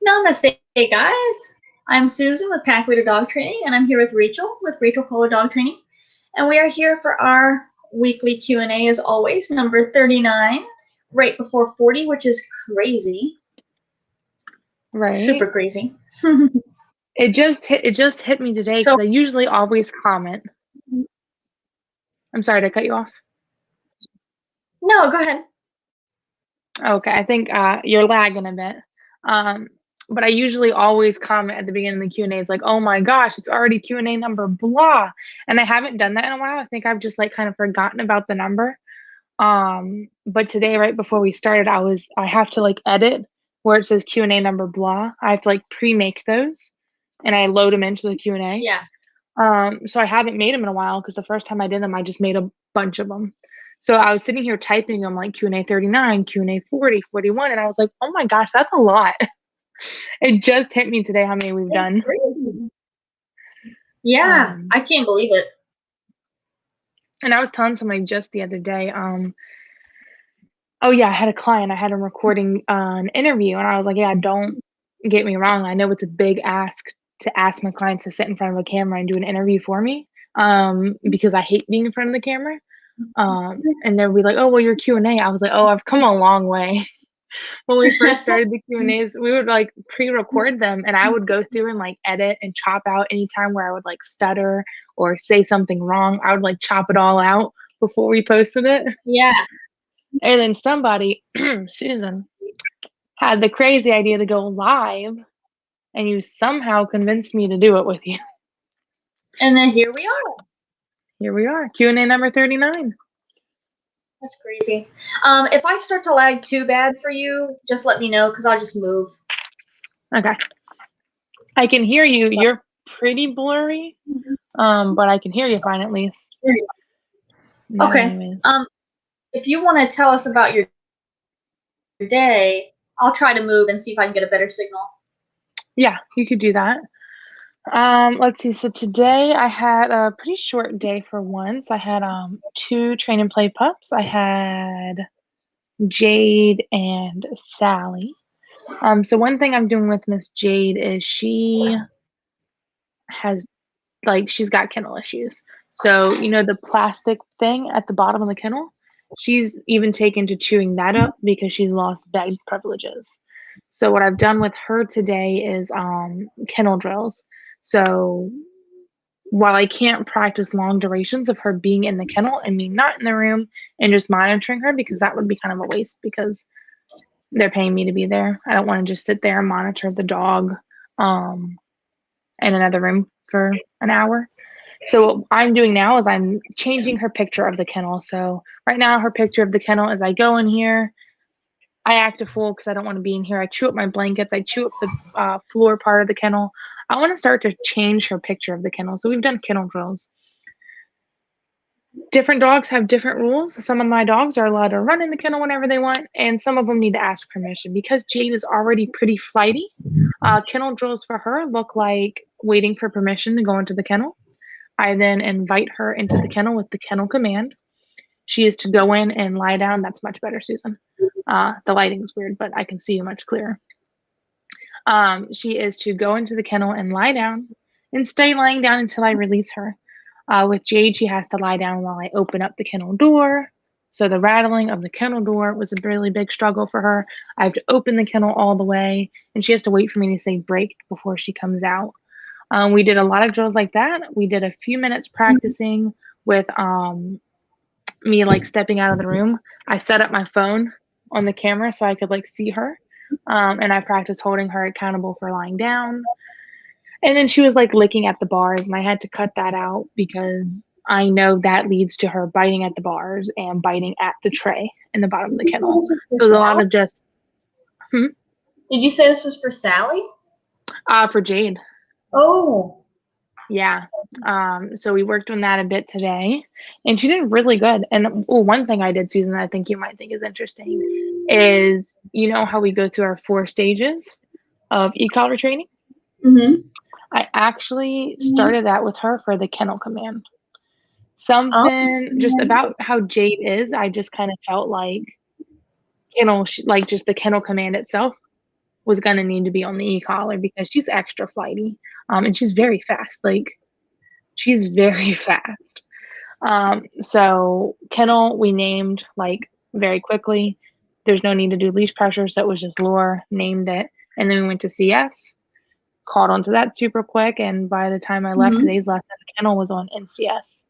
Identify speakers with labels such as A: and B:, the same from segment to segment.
A: Namaste, guys. I'm Susan with Pack Leader Dog Training, and I'm here with Rachel Kohler Dog Training, and we are here for our weekly Q&A as always, number 39, right before 40, which is crazy.
B: Right.
A: Super crazy.
B: It just hit me today because I usually always comment. I'm sorry to cut you off.
A: No, go ahead.
B: Okay, I think you're lagging a bit. But I usually always comment at the beginning of the Q&As like, "Oh my gosh, it's already Q&A number blah." And I haven't done that in a while. I think I've just like kind of forgotten about the number. But today, right before we started, I have to like edit where it says Q&A number blah. I have to like pre-make those and I load them into the Q&A.
A: Yeah.
B: So I haven't made them in a while because the first time I did them, I just made a bunch of them. So I was sitting here typing them like Q&A 39, Q&A 40, 41, and I was like, oh my gosh, that's a lot. It just hit me today how many we've done.
A: Crazy. Yeah, I can't believe it.
B: And I was telling somebody just the other day, oh yeah, I had a client, I had him recording an interview, and I was like, yeah, don't get me wrong. I know it's a big ask to ask my clients to sit in front of a camera and do an interview for me, because I hate being in front of the camera. And they'll be like, "Oh, well, your Q&A." I was like, "Oh, I've come a long way." When we first started the Q&As, we would like pre-record them and I would go through and like edit and chop out any time where I would like stutter or say something wrong. I would like chop it all out before we posted it.
A: Yeah.
B: And then somebody, Susan, had the crazy idea to go live and you somehow convinced me to do it with you.
A: And then here we are.
B: Here we are, Q&A number 39.
A: That's crazy. If I start to lag too bad for you, just let me know because I'll just move.
B: Okay. I can hear you. You're pretty blurry, but I can hear you fine at least.
A: Okay. If you want to tell us about your day, I'll try to move and see if I can get a better signal.
B: Yeah, you could do that. Let's see. So today I had a pretty short day for once. I had 2 train and play pups. I had Jade and Sally. So one thing I'm doing with Miss Jade is she has she's got kennel issues. So, you know, the plastic thing at the bottom of the kennel, she's even taken to chewing that up because she's lost bed privileges. So what I've done with her today is kennel drills. So while I can't practice long durations of her being in the kennel and me not in the room and just monitoring her, because that would be kind of a waste because they're paying me to be there. I don't want to just sit there and monitor the dog in another room for an hour. So what I'm doing now is I'm changing her picture of the kennel. So right now her picture of the kennel is I go in here, I act a fool because I don't want to be in here. I chew up my blankets. I chew up the floor part of the kennel. I want to start to change her picture of the kennel. So we've done kennel drills. Different dogs have different rules. Some of my dogs are allowed to run in the kennel whenever they want, and some of them need to ask permission. Because Jade is already pretty flighty, kennel drills for her look like waiting for permission to go into the kennel. I then invite her into the kennel with the kennel command. She is to go in and lie down. That's much better, Susan. The lighting's weird, but I can see you much clearer. She is to go into the kennel and lie down and stay lying down until I release her. With Jade, she has to lie down while I open up the kennel door. So the rattling of the kennel door was a really big struggle for her. I have to open the kennel all the way, and she has to wait for me to say break before she comes out. We did a lot of drills like that. We did a few minutes practicing with me like stepping out of the room. I set up my phone on the camera so I could like see her. And I practiced holding her accountable for lying down. And then she was like licking at the bars, and I had to cut that out because I know that leads to her biting at the bars and biting at the tray in the bottom of the kennel. So there's a lot of just.
A: Did you say this was for Sally?
B: For Jade.
A: Oh.
B: Yeah. So we worked on that a bit today, and she did really good. And one thing I did, Susan, that I think you might think is interesting is, you know how we go through our 4 stages of e-collar training?
A: Mm-hmm.
B: I actually started that with her for the kennel command. Something just about how Jade is, I just kind of felt like kennel, like just the kennel command itself was going to need to be on the e-collar because she's extra flighty. And she's very fast. Like, she's very fast. So kennel, we named like very quickly. There's no need to do leash pressure. So it was just lure, named it. And then we went to CS, caught onto that super quick. And by the time I left
A: Mhm.
B: today's lesson, kennel was on NCS.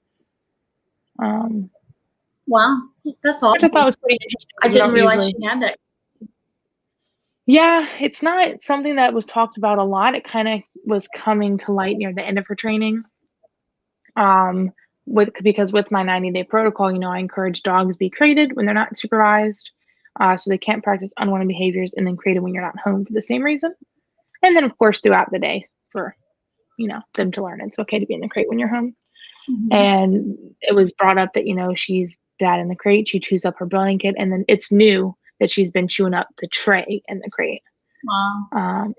A: Wow, that's
B: Which I
A: awesome.
B: thought was pretty interesting.
A: I
B: We
A: didn't
B: don't
A: realize
B: usually.
A: she had that.
B: Yeah, it's not something that was talked about a lot. It kind of was coming to light near the end of her training. Because with my 90-day protocol, I encourage dogs be crated when they're not supervised, so they can't practice unwanted behaviors, and then crated when you're not home for the same reason. And then, of course, throughout the day for them to learn it's okay to be in the crate when you're home.
A: Mhm.
B: And it was brought up that she's bad in the crate. She chews up her blanket, and then it's new that she's been chewing up the tray in the crate.
A: Wow.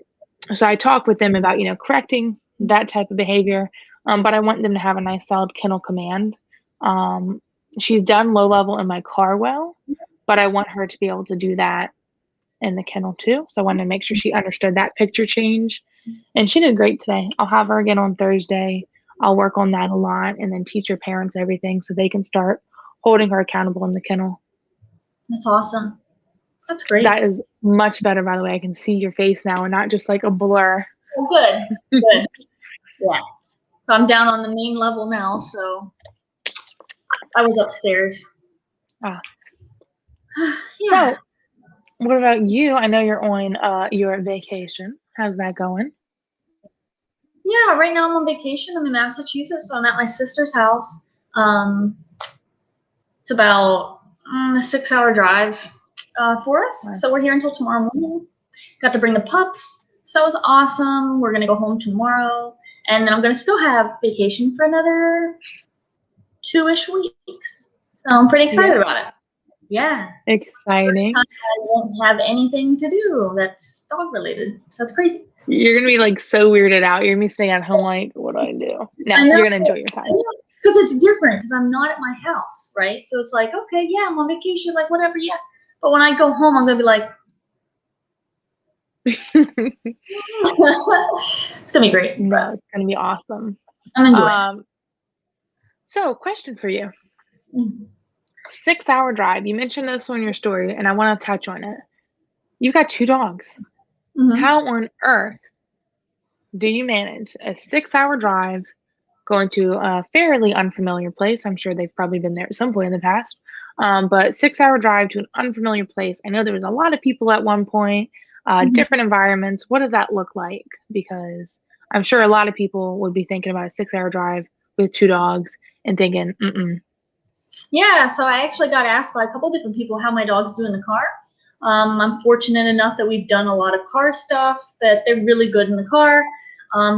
B: So I talk with them about correcting that type of behavior, but I want them to have a nice solid kennel command. She's done low level in my car well, but I want her to be able to do that in the kennel too. So I wanted to make sure she understood that picture change, and she did great today. I'll have her again on Thursday. I'll work on that a lot, and then teach her parents everything so they can start holding her accountable in the kennel.
A: That's awesome. That's great.
B: That is much better, by the way. I can see your face now and not just like a blur.
A: Oh, good. Good. Yeah. So I'm down on the main level now. So I was upstairs.
B: Ah.
A: Yeah.
B: So, what about you? I know you're on your vacation. How's that going?
A: Yeah. Right now I'm on vacation. I'm in Massachusetts. So I'm at my sister's house. It's about a 6-hour drive for us.
B: Wow.
A: So we're here until tomorrow morning. Got to bring the pups. So it was awesome. We're going to go home tomorrow. And then I'm going to still have vacation for another 2-ish weeks. So I'm pretty excited about it. Yeah. First
B: Exciting.
A: time I won't have anything to do that's dog related. So it's crazy.
B: You're gonna be like so weirded out. You're gonna be staying at home like, what do I do? No,
A: I know.
B: you're gonna enjoy your time.
A: Because it's different because I'm not at my house, right? So it's like, okay, yeah, I'm on vacation, like whatever, yeah. But when I go home, I'm gonna be like, it's gonna be great.
B: No, it's gonna be awesome.
A: I'm enjoying
B: So, question for you.
A: it.
B: 6-hour drive. You mentioned this on your story, and I want to touch on it. You've got 2 dogs.
A: Mhm.
B: How on earth do you manage a 6-hour drive going to a fairly unfamiliar place? I'm sure they've probably been there at some point in the past. But 6-hour drive to an unfamiliar place. I know there was a lot of people at one point, different environments. What does that look like? Because I'm sure a lot of people would be thinking about a 6-hour drive with 2 dogs and thinking,
A: Yeah, so I actually got asked by a couple different people how my dogs do in the car. I'm fortunate enough that we've done a lot of car stuff, that they're really good in the car.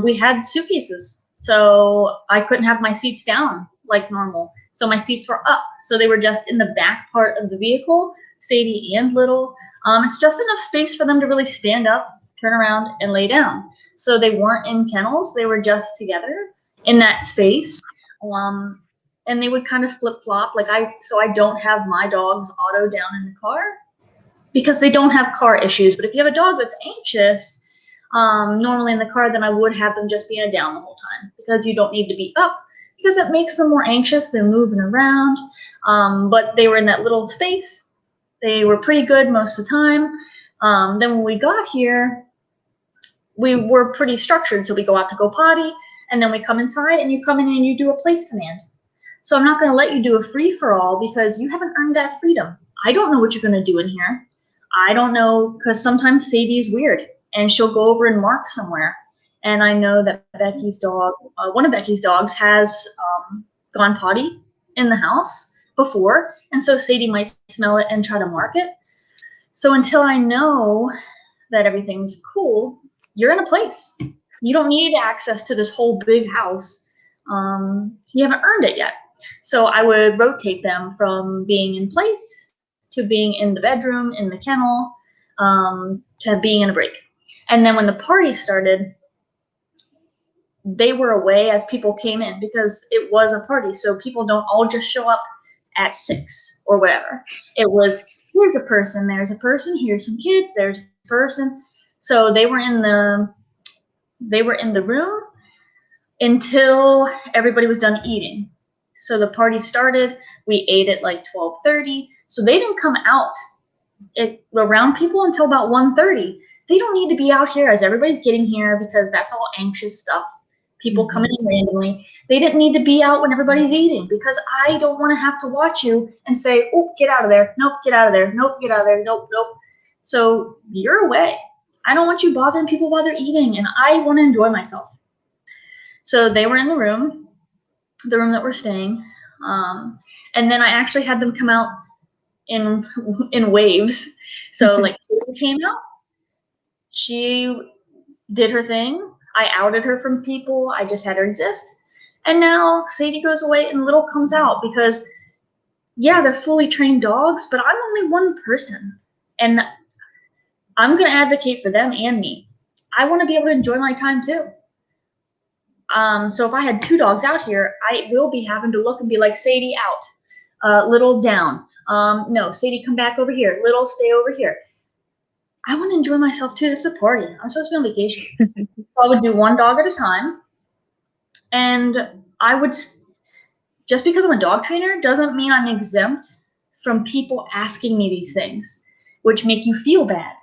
A: We had suitcases, so I couldn't have my seats down like normal. So my seats were up, so they were just in the back part of the vehicle, Sadie and Little. It's just enough space for them to really stand up, turn around, and lay down. So they weren't in kennels, they were just together in that space. And they would kind of flip flop. So I don't have my dogs auto down in the car because they don't have car issues. But if you have a dog that's anxious, normally in the car, then I would have them just being down the whole time because you don't need to be up because it makes them more anxious. They're moving around. But they were in that little space. They were pretty good most of the time. Then when we got here, we were pretty structured. So we go out to go potty, and then we come inside, and you come in and you do a place command. So I'm not going to let you do a free-for-all because you haven't earned that freedom. I don't know what you're going to do in here. I don't know, because sometimes Sadie's weird, and she'll go over and mark somewhere. And I know that Becky's dog, one of Becky's dogs, has gone potty in the house before, and so Sadie might smell it and try to mark it. So until I know that everything's cool, you're in a place. You don't need access to this whole big house. You haven't earned it yet. So I would rotate them from being in place to being in the bedroom, in the kennel, to being in a break. And then when the party started, they were away as people came in because it was a party. So people don't all just show up at 6 or whatever. It was, here's a person, there's a person, here's some kids, there's a person. So they were in the room until everybody was done eating. So the party started. We ate at like 12:30. So they didn't come out around people until about 1:30. They don't need to be out here as everybody's getting here because that's all anxious stuff. People coming in randomly. They didn't need to be out when everybody's eating because I don't want to have to watch you and say, oh, get out of there. Nope, get out of there. Nope, get out of there. Nope, nope. So you're away. I don't want you bothering people while they're eating, and I want to enjoy myself. So they were in the room that we're staying. And then I actually had them come out in waves. So like Sadie came out, she did her thing. I outed her from people. I just had her exist. And now Sadie goes away and Little comes out because, yeah, they're fully trained dogs, but I'm only one person. And I'm going to advocate for them and me. I want to be able to enjoy my time too. So if I had 2 dogs out here, I will be having to look and be like, Sadie out, Little down. No, Sadie, come back over here. Little, stay over here. I want to enjoy myself too. This is a party. I'm supposed to be on vacation. So I would do 1 dog at a time. And I would, just because I'm a dog trainer doesn't mean I'm exempt from people asking me these things, which make you feel bad.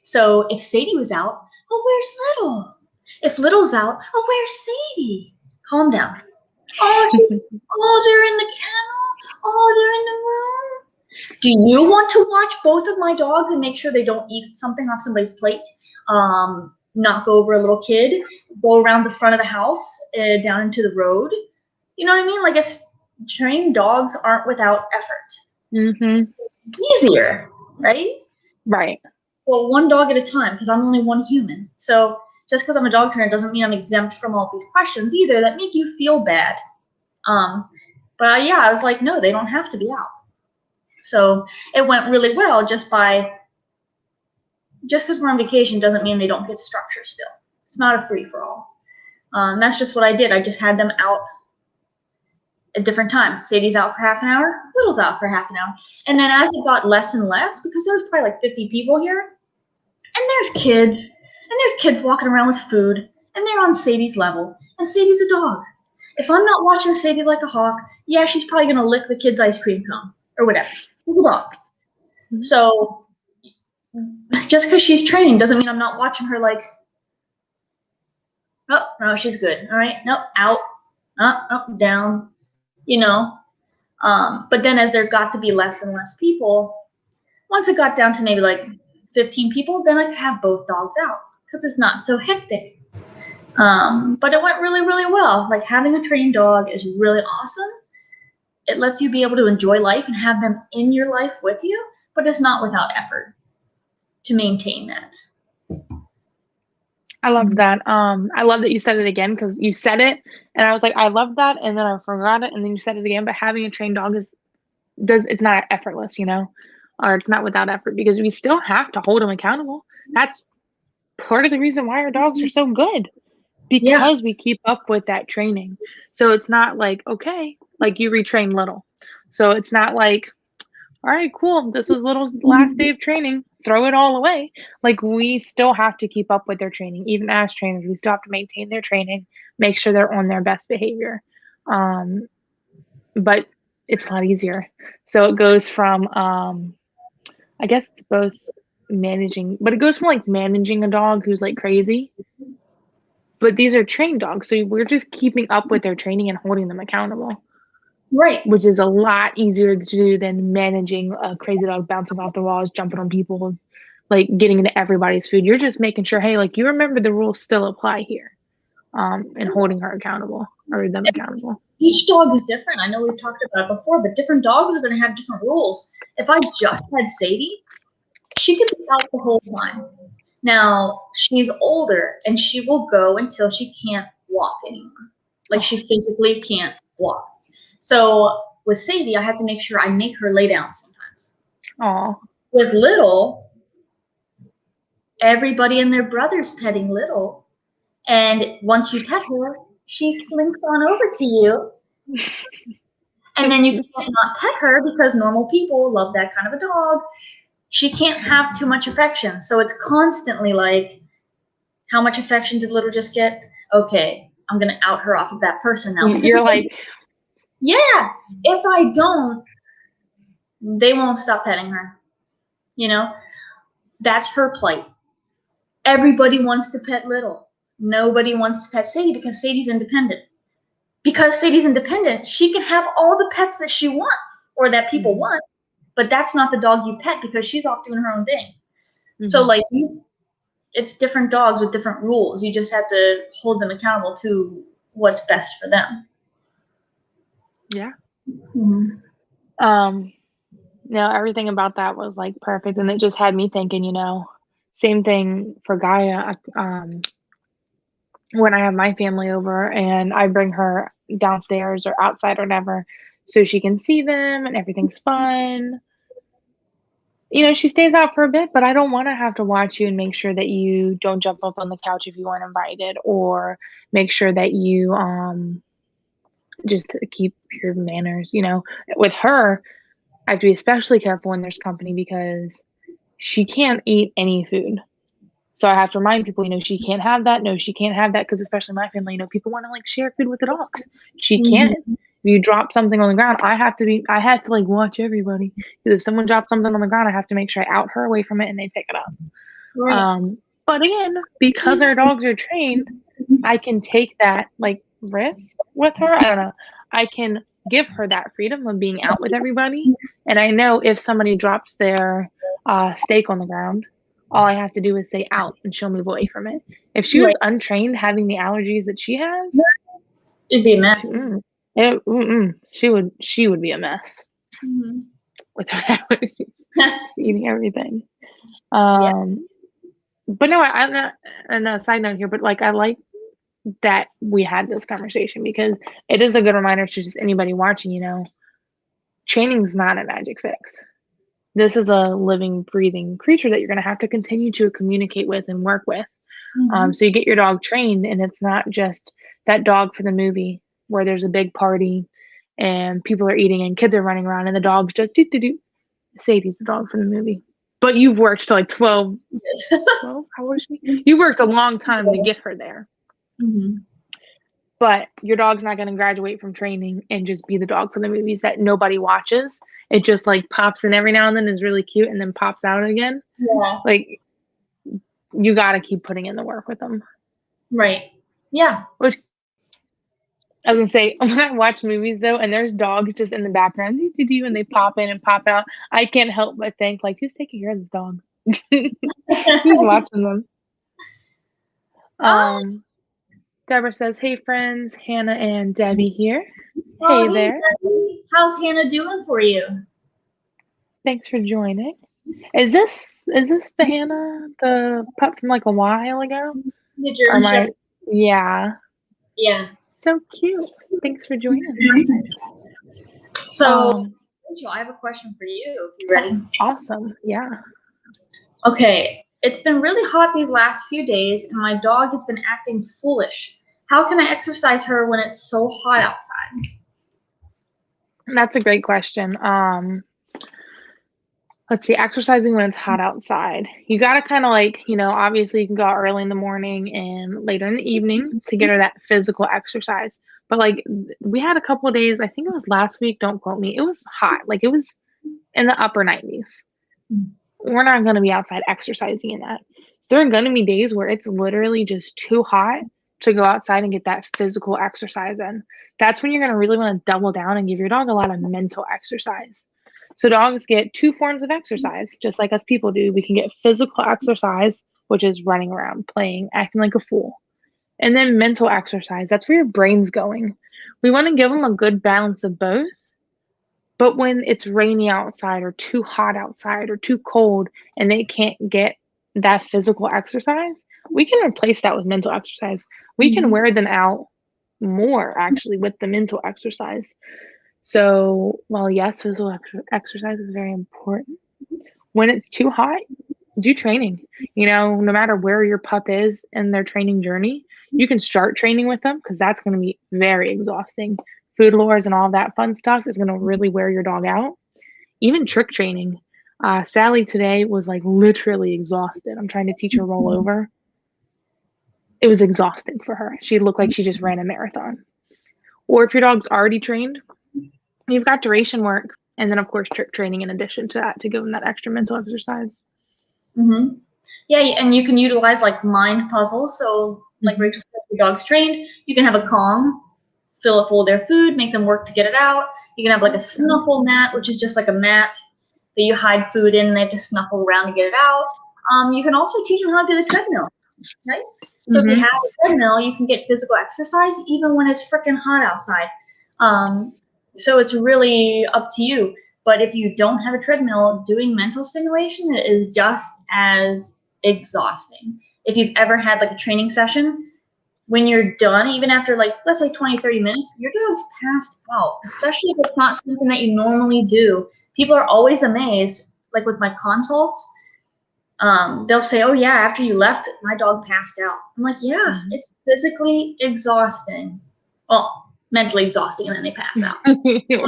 A: So if Sadie was out, oh, where's Little? If Little's out, oh, where's Sadie? Calm down. Oh, they're in the kennel. Oh, they're in the room. Do you want to watch both of my dogs and make sure they don't eat something off somebody's plate? Knock over a little kid, go around the front of the house, down into the road. You know what I mean? Like, trained dogs aren't without effort. Easier, right?
B: Right.
A: Well, 1 dog at a time because I'm only one human. So just because I'm a dog trainer doesn't mean I'm exempt from all these questions either that make you feel bad. But yeah, I was like, no, they don't have to be out. So it went really well just because we're on vacation doesn't mean they don't get structure still. It's not a free-for-all. That's just what I did. I just had them out at different times. Sadie's out for half an hour, Little's out for half an hour. And then as it got less and less, because there was probably like 50 people here, and there's kids walking around with food, and they're on Sadie's level, and Sadie's a dog. If I'm not watching Sadie like a hawk, yeah, she's probably going to lick the kid's ice cream cone or whatever. She's a dog. So just because she's trained doesn't mean I'm not watching her like, oh, no, she's good. All right, nope, out, up, down, you know. But then as there got to be less and less people, once it got down to maybe like 15 people, then I could have both dogs out because it's not so hectic. But it went really, really well. Like, having a trained dog is really awesome. It lets you be able to enjoy life and have them in your life with you, but it's not without effort to maintain that.
B: I love that. I love that you said it again because you said it and I was like, I love that, and then I forgot it, and then you said it again. But having a trained dog it's not effortless, you know, or it's not without effort because we still have to hold them accountable. That's part of the reason why our dogs are so good because we keep up with that training. So it's not like, okay, like you retrain Little. So it's not like, all right, cool, this was Little's last day of training, throw it all away. Like, we still have to keep up with their training. Even as trainers, we still have to maintain their training, make sure they're on their best behavior. But it's a lot easier. So it goes from, I guess it's both managing, but it goes from like managing a dog who's like crazy. But these are trained dogs, so we're just keeping up with their training and holding them accountable.
A: Right.
B: Which is a lot easier to do than managing a crazy dog bouncing off the walls, jumping on people, like getting into everybody's food. You're just making sure, hey, like, you remember the rules still apply here, and holding her accountable or them accountable.
A: Each dog is different. I know we've talked about it before, but different dogs are going to have different rules. If I just had Sadie, she could be out the whole time. Now, she's older, and she will go until she can't walk anymore. Like, she physically can't walk. So with Sadie, I have to make sure I make her lay down sometimes.
B: Aw.
A: With Little, everybody and their brother's petting Little. And once you pet her, she slinks on over to you. And then you can't not pet her because normal people love that kind of a dog. she can't have too much affection. So it's constantly like, how much affection did Little just get? Okay, I'm going to out her off of that person now. Because
B: You're like,
A: yeah, if I don't, they won't stop petting her. You know, that's her plight. Everybody wants to pet Little. Nobody wants to pet Sadie because Sadie's independent. Because Sadie's independent, she can have all the pets that she wants or that people want, but that's not the dog you pet because she's off doing her own thing. So like it's different dogs with different rules. You just have to hold them accountable to what's best for them.
B: Yeah.
A: Mm-hmm.
B: No, everything about that was like perfect, and it just had me thinking, you know, same thing for Gaia. When I have my family over and I bring her downstairs or outside or whatever, so she can see them and everything's fun. You know, she stays out for a bit, but I don't want to have to watch you and make sure that you don't jump up on the couch if you weren't invited, or make sure that you just keep your manners. You know, with her, I have to be especially careful when there's company because she can't eat any food. So I have to remind people, you know, she can't have that. No, she can't have that because especially my family, you know, people want to like share food with the dogs. She can't. If you drop something on the ground, I have to like watch everybody. Because if someone drops something on the ground, I have to make sure I out her away from it and they pick it up.
A: Right.
B: But again, because our dogs are trained, I can take that like risk with her. I don't know. I can give her that freedom of being out with everybody. And I know if somebody drops their steak on the ground, all I have to do is say out and she'll move away from it. If she was untrained having the allergies that she has,
A: it'd be a mess.
B: She would be a mess with her allergies, just eating everything. But no, I'm not, and a side note here, but like I like that we had this conversation because it is a good reminder to just anybody watching, you know, training's not a magic fix. This is a living, breathing creature that you're going to have to continue to communicate with and work with. So you get your dog trained, and it's not just that dog for the movie where there's a big party and people are eating and kids are running around and the dog's just do. Sadie's the dog from the movie. But you've worked to like 12, how old is she? You worked a long time to get her there. But your dog's not going to graduate from training and just be the dog for the movies that nobody watches. It just like pops in every now and then, is really cute, and then pops out again.
A: Yeah.
B: Like, you got to keep putting in the work with them.
A: Right. Yeah.
B: Which, I was going to say, when I watch movies, though, and there's dogs just in the background, and they pop in and pop out, I can't help but think, like, who's taking care of this dog? Who's watching them? Deborah says, hey, friends, Hannah and Debbie here. Hey there.
A: Debbie. How's Hannah doing for you?
B: Thanks for joining. Is this the Hannah, the pup from like a while ago?
A: The German Shepherd.
B: Yeah.
A: Yeah.
B: So cute. Thanks for joining.
A: So, I have a question for you. You ready?
B: Awesome. Yeah.
A: Okay. It's been really hot these last few days, and my dog has been acting foolish. How can I exercise her when it's so hot outside?
B: That's a great question. Let's see, exercising when it's hot outside. You got to kind of like, you know, obviously you can go out early in the morning and later in the evening to get her that physical exercise. But like we had a couple of days, I think it was last week, don't quote me. It was hot. Like it was in the upper 90s. We're not going to be outside exercising in that. There are going to be days where it's literally just too hot to go outside and get that physical exercise in. That's when you're going to really want to double down and give your dog a lot of mental exercise. So dogs get two forms of exercise, just like us people do. We can get physical exercise, which is running around, playing, acting like a fool. And then mental exercise, that's where your brain's going. We want to give them a good balance of both. But when it's rainy outside or too hot outside or too cold and they can't get that physical exercise, we can replace that with mental exercise. We can wear them out more actually with the mental exercise. So, while yes, physical exercise is very important, when it's too hot, do training. You know, no matter where your pup is in their training journey, you can start training with them because that's going to be very exhausting. Food lures and all that fun stuff is going to really wear your dog out. Even trick training. Sally today was like literally exhausted. I'm trying to teach her rollover. It was exhausting for her. She looked like she just ran a marathon. Or if your dog's already trained, you've got duration work, and then of course trick training in addition to that to give them that extra mental exercise.
A: Mm-hmm. Yeah, and you can utilize like mind puzzles. So like Rachel said, your dog's trained, you can have a Kong, fill it full of their food, make them work to get it out. You can have like a snuffle mat, which is just like a mat that you hide food in, and they have to snuffle around to get it out. You can also teach them how to do the treadmill, right? So if you have a treadmill, you can get physical exercise even when it's freaking hot outside. So it's really up to you. But if you don't have a treadmill, doing mental stimulation is just as exhausting. If you've ever had like a training session, when you're done, even after like, let's say 20, 30 minutes, your dog's passed out, especially if it's not something that you normally do. People are always amazed, like with my consults, they'll say, oh yeah, after you left, my dog passed out. I'm like, yeah, it's physically exhausting. Well, mentally exhausting, and then they pass out.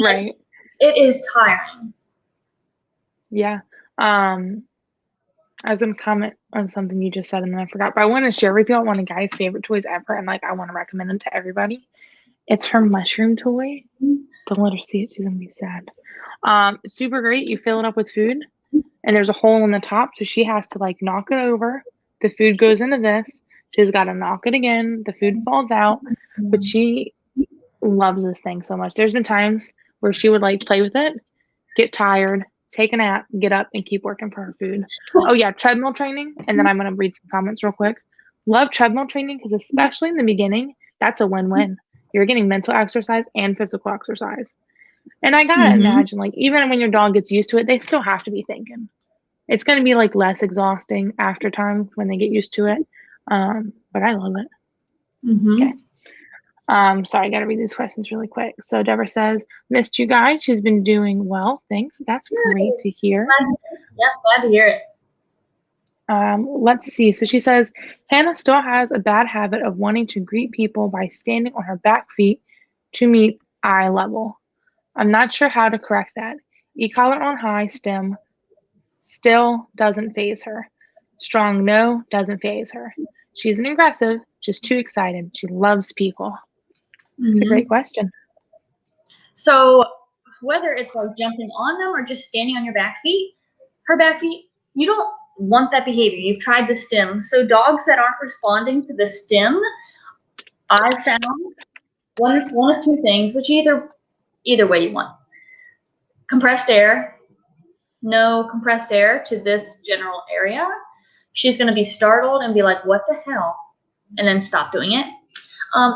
B: Right.
A: It is tiring.
B: Yeah. I was gonna comment on something you just said and then I forgot, but I want to share with you one of Guy's favorite toys ever, and like I want to recommend them to everybody. It's her mushroom toy. Don't let her see it; she's gonna be sad. Super great. You fill it up with food, and there's a hole in the top, so she has to like knock it over. The food goes into this. She's got to knock it again. The food falls out, but she loves this thing so much. There's been times where she would like play with it, get tired, take a nap, get up, and keep working for her food. Oh yeah, treadmill training. And then I'm gonna read some comments real quick. Love treadmill training because especially in the beginning, that's a win-win. You're getting mental exercise and physical exercise. And I gotta imagine, like, even when your dog gets used to it, they still have to be thinking. It's gonna be like less exhausting after time when they get used to it. But I love it. Okay. Sorry, I gotta read these questions really quick. So Deborah says, missed you guys. She's been doing well. Thanks. That's great to hear.
A: Glad to hear it.
B: Let's see. So she says, Hannah still has a bad habit of wanting to greet people by standing on her back feet to meet eye level. I'm not sure how to correct that. E-collar on high stem still doesn't faze her. Strong no doesn't faze her. She isn't aggressive, just too excited. She loves people. It's a great question.
A: So whether it's like jumping on them or just standing on your back feet, her back feet, you don't want that behavior. You've tried the stim. So dogs that aren't responding to the stim, I've found one of two things, which either way you want. Compressed air, no compressed air to this general area. She's going to be startled and be like, what the hell? And then stop doing it.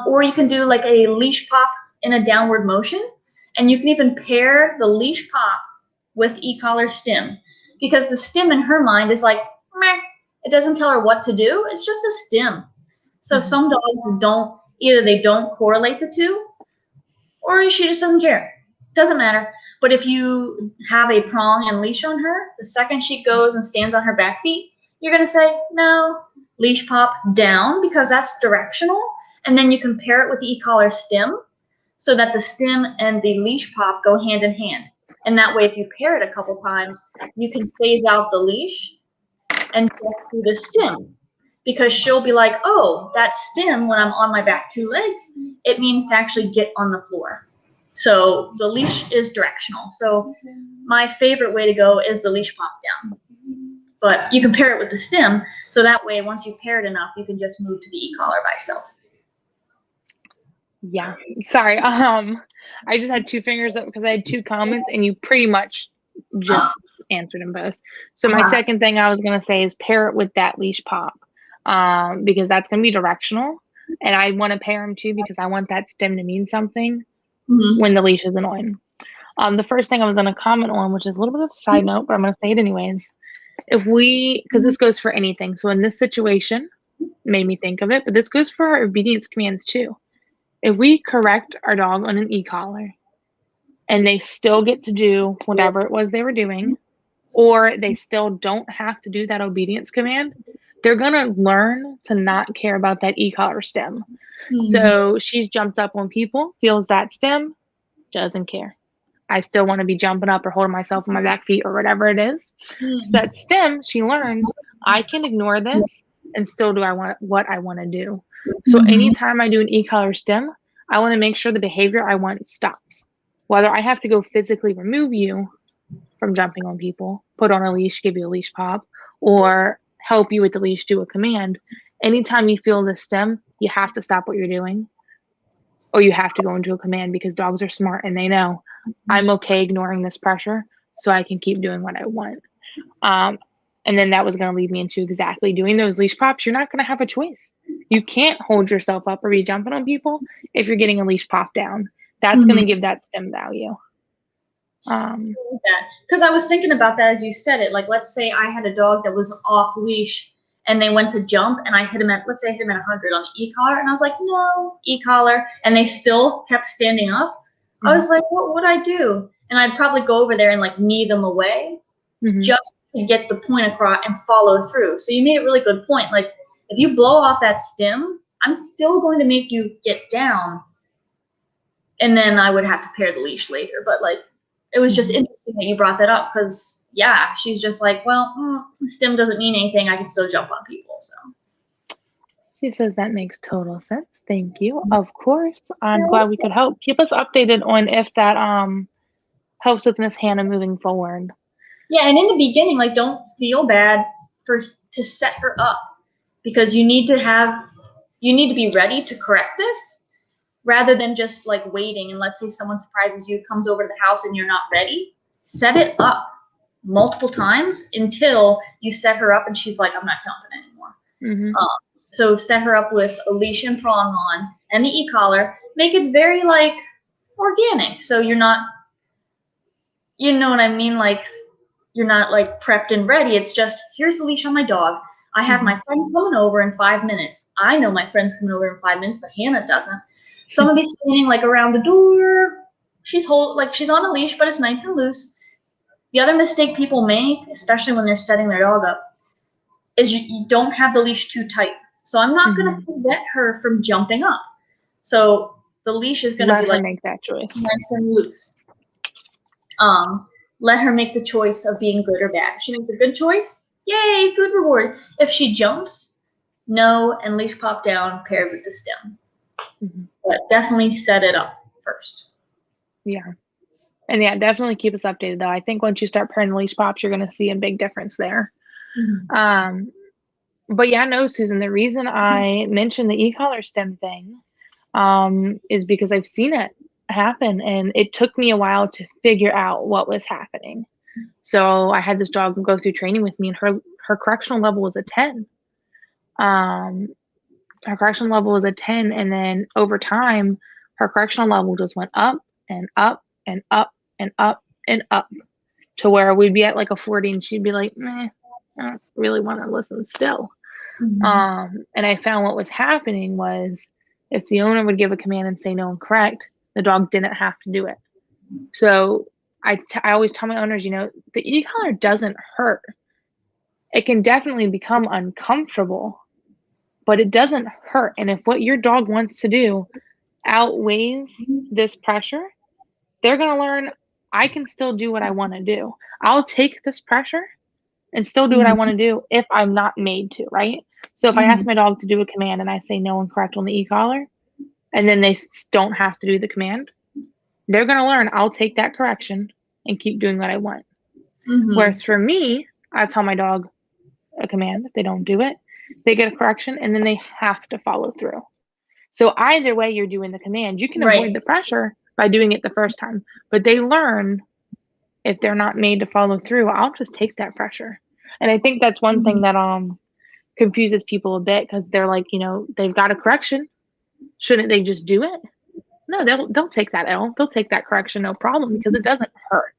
A: Or you can do like a leash pop in a downward motion. And you can even pair the leash pop with e-collar stim, because the stim in her mind is like, meh. It doesn't tell her what to do. It's just a stim. So some dogs don't, either they don't correlate the two, or she just doesn't care. Doesn't matter. But if you have a prong and leash on her, the second she goes and stands on her back feet, you're going to say, no, leash pop down, because that's directional. And then you can pair it with the e-collar stim so that the stim and the leash pop go hand in hand. And that way, if you pair it a couple times, you can phase out the leash and go through the stim. Because she'll be like, oh, that stim, when I'm on my back two legs, it means to actually get on the floor. So the leash is directional. So my favorite way to go is the leash pop down. But you can pair it with the stim, so that way, once you pair it enough, you can just move to the e-collar by itself.
B: Yeah. Sorry. I just had two fingers up because I had two comments and you pretty much just answered them both. So my second thing I was going to say is pair it with that leash pop, because that's going to be directional. And I want to pair them too because I want that stim to mean something when the leash isn't on. The first thing I was going to comment on, which is a little bit of a side note, but I'm going to say it anyways. Because this goes for anything. So in this situation, made me think of it, but this goes for our obedience commands too. If we correct our dog on an e-collar and they still get to do whatever it was they were doing, or they still don't have to do that obedience command, they're going to learn to not care about that e-collar stem. So she's jumped up on people, feels that stem, doesn't care. I still want to be jumping up or holding myself on my back feet or whatever it is. So that stim, she learns I can ignore this and still do what I want to do. So anytime I do an e-collar stim, I want to make sure the behavior I want stops. Whether I have to go physically remove you from jumping on people, put on a leash, give you a leash pop, or help you with the leash, do a command. Anytime you feel the stim, you have to stop what you're doing, or you have to go into a command, because dogs are smart and they know I'm okay ignoring this pressure so I can keep doing what I want. And then that was going to lead me into exactly doing those leash pops. You're not going to have a choice. You can't hold yourself up or be jumping on people if you're getting a leash pop down. That's going to give that stim value.
A: Because I was thinking about that as you said it. Like, let's say I had a dog that was off leash and they went to jump and I hit him at, let's say I hit him at 100 on the e-collar, and I was like, no, e-collar, and they still kept standing up. I was like, what would I do? And I'd probably go over there and like knee them away just to get the point across and follow through. So you made a really good point. Like, if you blow off that stim, I'm still going to make you get down, and then I would have to pair the leash later. But like, it was just interesting that you brought that up, because yeah, she's just like, well, stim doesn't mean anything. I can still jump on people. So
B: she says that makes total sense. Thank you. Of course, I'm glad we could help. Keep us updated on if that helps with Miss Hannah moving forward.
A: Yeah, and in the beginning, like, don't feel bad to set her up, because you need to be ready to correct this, rather than just like waiting. And let's say someone surprises you, comes over to the house, and you're not ready. Set it up multiple times until you set her up and she's like, I'm not jumping anymore. So set her up with a leash and prong on and the e-collar. Make it very like organic. So you're not, you know what I mean? Like, you're not like prepped and ready. It's just, here's the leash on my dog. I have my friend coming over in 5 minutes. I know my friend's coming over in 5 minutes, but Hannah doesn't. So I'm gonna be standing like around the door. She's on a leash, but it's nice and loose. The other mistake people make, especially when they're setting their dog up, is you don't have the leash too tight. So I'm not gonna prevent her from jumping up. So the leash is gonna be like,
B: make that choice,
A: nice and loose. Let her make the choice of being good or bad. If she makes a good choice, yay, food reward. If she jumps, no, and leash pop down paired with the stim. But definitely set it up first.
B: Yeah. And yeah, definitely keep us updated though. I think once you start pairing the leash pops, you're going to see a big difference there. But yeah, no, Susan, the reason I mentioned the e-collar stim thing is because I've seen it happen, and it took me a while to figure out what was happening. So I had this dog go through training with me, and her correctional level was a 10. Her correctional level was a 10, and then over time, her correctional level just went up and up and up and up and up, to where we'd be at like a 40, and she'd be like, meh, I don't really want to listen still. And I found what was happening was, if the owner would give a command and say no and correct, the dog didn't have to do it. So I always tell my owners, the e-collar doesn't hurt. It can definitely become uncomfortable, but it doesn't hurt. And if what your dog wants to do outweighs this pressure, they're going to learn, I can still do what I want to do. I'll take this pressure and still do what I want to do if I'm not made to, right? So if I ask my dog to do a command and I say no and correct on the e-collar, and then they don't have to do the command, they're going to learn, I'll take that correction and keep doing what I want. Whereas for me, I tell my dog a command. If they don't do it, they get a correction, and then they have to follow through. So either way you're doing the command, you can avoid the pressure by doing it the first time. But they learn, if they're not made to follow through, I'll just take that pressure. And I think that's one thing that confuses people a bit, because they're like, they've got a correction. Shouldn't they just do it? No, they'll take that L. They'll take that correction, no problem, because it doesn't hurt.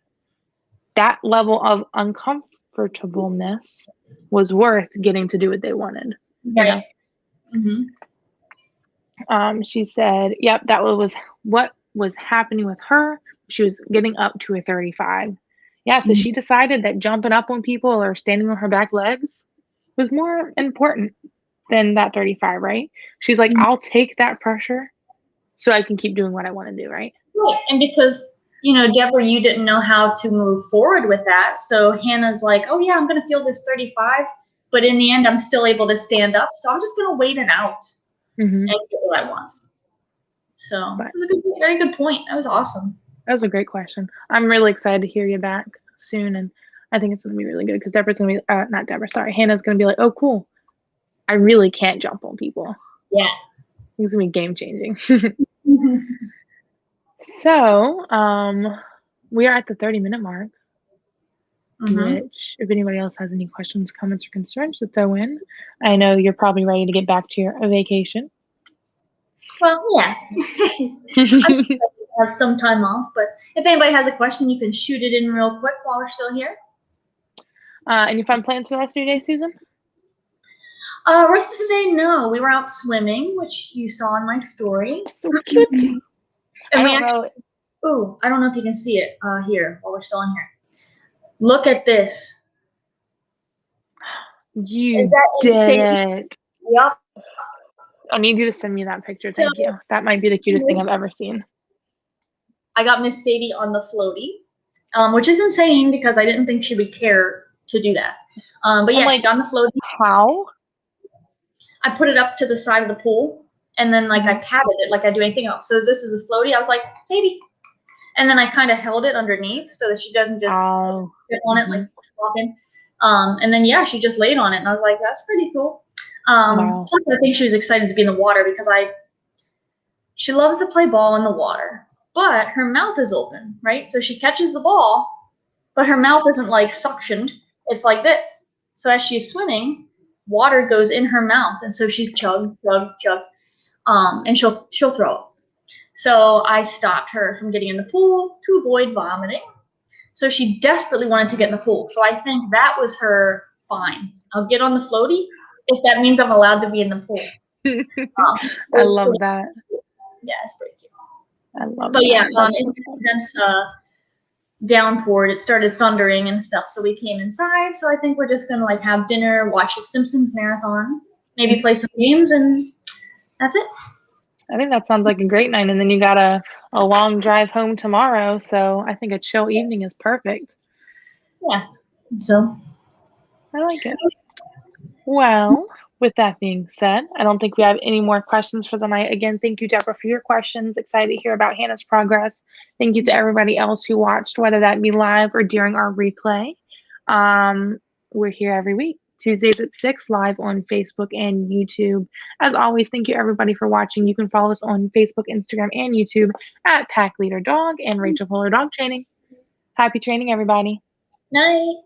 B: That level of uncomfortableness was worth getting to do what they wanted.
A: Right.
B: She said, yep, that was what was happening with her. She was getting up to a 35. Yeah, so she decided that jumping up on people or standing on her back legs was more important than that 35, right? She's like, I'll take that pressure so I can keep doing what I want to do, right?
A: Right, and because Deborah, you didn't know how to move forward with that. So Hannah's like, oh yeah, I'm going to feel this 35, but in the end, I'm still able to stand up. So I'm just going to wait it out
B: Mm-hmm.
A: and get what I want. So
B: But
A: it was a very good point. That was awesome.
B: that was a great question. I'm really excited to hear you back soon, and I think it's going to be really good because Deborah's going to be, not Deborah, sorry, Hannah's going to be like, oh, cool. I really can't jump on people.
A: Yeah.
B: It's going to be game changing. So, we are at the 30-minute mark, which if anybody else has any questions, comments, or concerns to throw in, I know you're probably ready to get back to your vacation.
A: Well, yeah. I have some time off, but if anybody has a question, you can shoot it in real quick while we're still here.
B: Any fun plans for the rest of your day, Susan?
A: Rest of the day, no. We were out swimming, which you saw in my story.
B: So cute.
A: And
B: I don't know.
A: Ooh, I don't know if you can see it here while we're still in here. Look at this.
B: You
A: Is that
B: did
A: insane?
B: it.
A: Yep.
B: I need you to send me that picture. Thank you. That might be the cutest thing I've ever seen.
A: I got Miss Sadie on the floaty, which is insane because I didn't think she would care to do that. But yeah, she got on the floaty.
B: How?
A: I put it up to the side of the pool, and then I patted it like I do anything else. So this is a floaty. I was like, Sadie. And then I kind of held it underneath so that she doesn't just sit on it like walking. And then yeah, she just laid on it, and I was like, that's pretty cool. Plus, I think she was excited to be in the water because she loves to play ball in the water, but her mouth is open, right? So she catches the ball, but her mouth isn't like suctioned. It's like this. So as she's swimming, water goes in her mouth, and so she's chugs, and she'll throw it. So I stopped her from getting in the pool to avoid vomiting. So she desperately wanted to get in the pool. So I think that was her fine. I'll get on the floaty if that means I'm allowed to be in the pool.
B: I love that.
A: Yeah, it's pretty cute.
B: I love
A: but
B: that.
A: Yeah, since downpoured, it started thundering and stuff. So we came inside. So I think we're just gonna have dinner, watch a Simpsons marathon, maybe play some games, and that's it.
B: I think that sounds like a great night. And then you got a long drive home tomorrow. So I think a chill evening is perfect.
A: Yeah. So
B: I like it. Well, with that being said, I don't think we have any more questions for the night. Again, thank you, Deborah, for your questions. Excited to hear about Hannah's progress. Thank you to everybody else who watched, whether that be live or during our replay. We're here every week, Tuesdays at 6, live on Facebook and YouTube. As always, thank you everybody for watching. You can follow us on Facebook, Instagram, and YouTube at Pack Leader Dog and Rachel Fuller Dog Training. Happy training, everybody.
A: night.